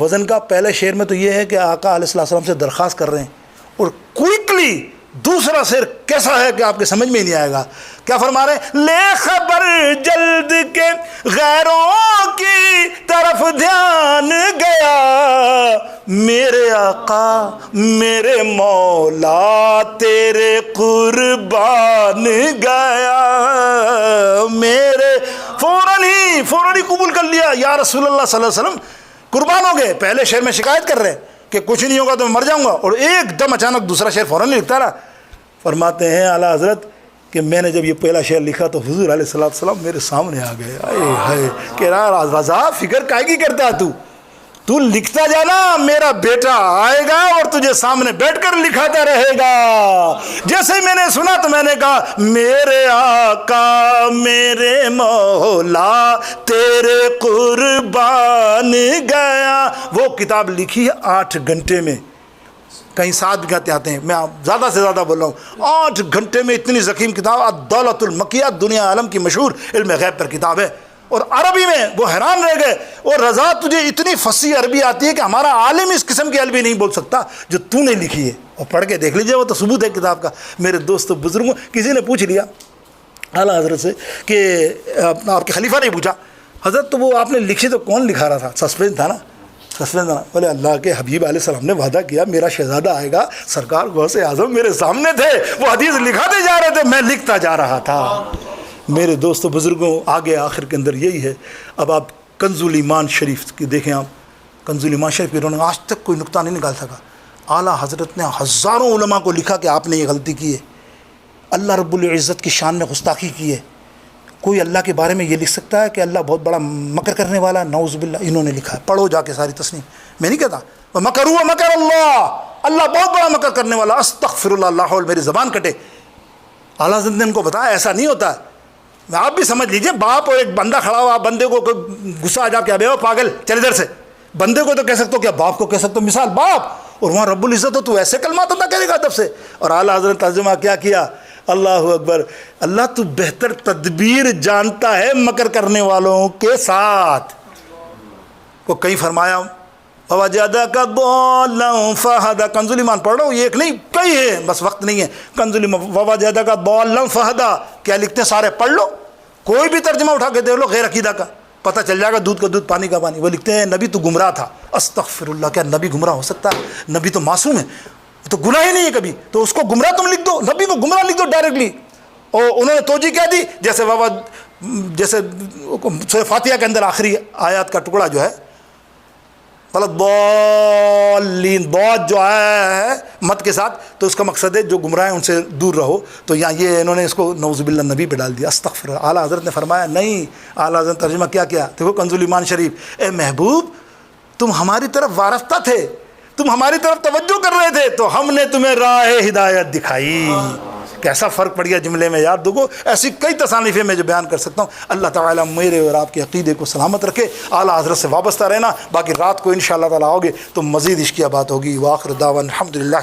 وزن کا پہلے شعر میں تو یہ ہے کہ آقا علیہ السلام سے درخواست کر رہے ہیں، اور کوئکلی دوسرا شعر کیسا ہے کہ آپ کے سمجھ میں ہی نہیں آئے گا۔ کیا فرما رہے ہیں؟ لے خبر جلد کے غیروں کی طرف دھیان گیا، میرے آقا میرے مولا تیرے قربان گیا، میرے فوراً ہی قبول کر لیا، یا رسول اللہ صلی اللہ علیہ وسلم قربان ہو گئے۔ پہلے شعر میں شکایت کر رہے ہیں کہ کچھ نہیں ہوگا تو میں مر جاؤں گا، اور ایک دم اچانک دوسرا شعر فوراً نہیں لکھتا رہا۔ فرماتے ہیں اعلیٰ حضرت کہ میں نے جب یہ پہلا شعر لکھا تو حضور علیہ السلام میرے سامنے آ گئے۔ آئے ہائے کہ رضا فکر کائے کی کرتا تو لکھتا جانا، میرا بیٹا آئے گا اور تجھے سامنے بیٹھ کر لکھاتا رہے گا۔ جیسے میں نے سنا تو میں نے کہا میرے آقا میرے مولا تیرے قربان گیا۔ وہ کتاب لکھی ہے 8 گھنٹے میں، کہیں 7 بھی کہتے آتے ہیں، میں زیادہ سے زیادہ بول رہا ہوں 8 گھنٹے میں اتنی ضخیم کتاب، الدولۃ المکیہ، دنیا عالم کی مشہور علم غیب پر کتاب ہے، اور عربی میں وہ حیران رہ گئے۔ اور رضا تجھے اتنی فصیح عربی آتی ہے کہ ہمارا عالم اس قسم کی عربی نہیں بول سکتا جو تو نے لکھی ہے، اور پڑھ کے دیکھ لیجئے، وہ تو ثبوت ہے کتاب کا۔ میرے دوستو بزرگوں، کسی نے پوچھ لیا اعلیٰ حضرت سے کہ آپ کے خلیفہ نے پوچھا حضرت تو وہ آپ نے لکھی تو کون لکھا رہا تھا؟ سسپینس تھا نا، سسپینس تھا۔ بولے اللہ کے حبیب علیہ السلام نے وعدہ کیا میرا شہزادہ آئے گا، سرکار غوث اعظم میرے سامنے تھے، وہ حدیث لکھاتے جا رہے تھے، میں لکھتا جا رہا تھا۔ میرے دوستو بزرگوں، آگے آخر کے اندر یہی ہے۔ اب آپ کنز الایمان شریف کی دیکھیں، آپ کنز الایمان شریف انہوں نے آج تک کوئی نقطہ نہیں نکال سکا۔ اعلیٰ حضرت نے ہزاروں علماء کو لکھا کہ آپ نے یہ غلطی کی ہے، اللہ رب العزت کی شان میں گستاخی کی ہے۔ کوئی اللہ کے بارے میں یہ لکھ سکتا ہے کہ اللہ بہت بڑا مکر کرنے والا ہے؟ نعوذ باللہ، انہوں نے لکھا ہے، پڑھو جا کے ساری تصنیف، میں نہیں کہتا وَمَكَرُوا وَمَكَرَ اللَّهُ، اللہ بہت بڑا مکر کرنے والا، استغفر اللہ، اللہ حول، میری زبان کٹے۔ اعلیٰ حضرت نے ان کو بتایا ایسا نہیں ہوتا ہے۔ آپ بھی سمجھ لیجئے، باپ اور ایک بندہ کھڑا ہوا، بندے کو غصہ آ جا کے ابے او پاگل چل ادھر سے، بندے کو تو کہہ سکتے ہو، کیا باپ کو کہہ سکتے ہو؟ مثال باپ، اور وہاں رب العزت ہو تو ایسے کلمات ادا کرے گا ادب سے۔ اور اعلیٰ حضرت ترجمہ کیا کیا؟ اللہ اکبر، اللہ تو بہتر تدبیر جانتا ہے مکر کرنے والوں کے ساتھ۔ وہ کہیں فرمایا وَوَجَدَكَ ضَالًّا فَهَدَىٰ، کنز الایمان پڑھ رہا ہوں، یہ ایک نہیں کئی ہے، بس وقت نہیں ہے۔ کنز الایمان وَوَجَدَكَ ضَالًّا فَهَدَىٰ، کیا لکھتے ہیں سارے پڑھ لو، کوئی بھی ترجمہ اٹھا کے دیکھ لو غیر عقیدہ کا، پتہ چل جائے گا دودھ کا دودھ پانی کا پانی۔ وہ لکھتے ہیں نبی تو گمراہ تھا، استغفر اللہ، کیا نبی گمراہ ہو سکتا ہے؟ نبی تو معصوم ہے، تو گناہ ہی نہیں ہے کبھی، تو اس کو گمراہ تم لکھ دو، نبی کو گمراہ لکھ دو ڈائریکٹلی۔ اور انہوں نے توجہ کیا دی، جیسے سورہ فاتحہ کے اندر آخری آیات کا ٹکڑا جو ہے ضالین، ضاد جو آیا ہے مت کے ساتھ، تو اس کا مقصد ہے جو گمراہ ہیں ان سے دور رہو، تو یہاں یہ انہوں نے اس کو نعوذ باللہ نبی پہ ڈال دیا، استغفر اللہ۔ اعلیٰ حضرت نے فرمایا نہیں، اعلیٰ حضرت ترجمہ کیا کیا دیکھو کنز الایمان شریف، اے محبوب تم ہماری طرف وارفتہ تھے، تم ہماری طرف توجہ کر رہے تھے تو ہم نے تمہیں راہ ہدایت دکھائی۔ کیسا فرق پڑ گیا جملے میں یار، دیکھو ایسی کئی تصانیفیں میں جو بیان کر سکتا ہوں۔ اللہ تعالیٰ میرے اور آپ کے عقیدے کو سلامت رکھے، اعلیٰ حضرت سے وابستہ رہنا۔ باقی رات کو انشاءاللہ تعالیٰ آؤگے تو مزید عشقیہ بات ہوگی۔ وآخر دعوانا الحمدللہ۔